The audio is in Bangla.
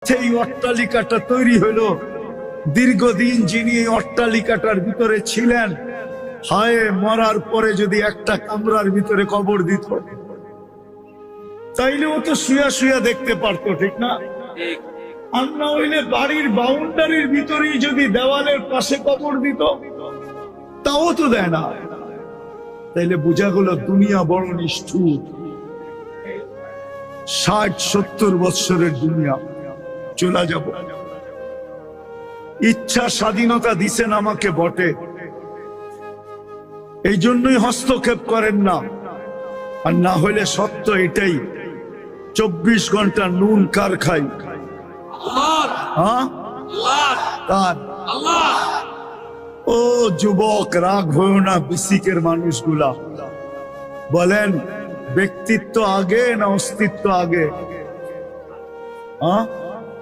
সেই অট্টালিকাটা তৈরি হলো, দীর্ঘদিন যিনি এই অট্টালিকাটার ভিতরে ছিলেন, হায় মরার পরে যদি একটা কামরার ভিতরে কবর দিত, তাইলে ও তো শুয়া শুয়া দেখতে পারতো, ঠিক না? আর না হইলে বাড়ির বাউন্ডারির ভিতরেই যদি দেওয়ালের পাশে কবর দিত, তাও তো দেয় না। তাইলে বোঝা গেল দুনিয়া বড় নিষ্ঠুর। 60-70 বৎসরের দুনিয়া চলে যাব। ইচ্ছা স্বাধীনতা দিছেন আমাকে বটে, এই জন্যই হস্তক্ষেপ করেন না। আর না হইলে সত্য এটাই, 24 ঘন্টা নুন কার খাই? ও যুবক, রাগ হয়েও না। বিসিকের মানুষগুলা বলেন, ব্যক্তিত্ব আগে না অস্তিত্ব আগে?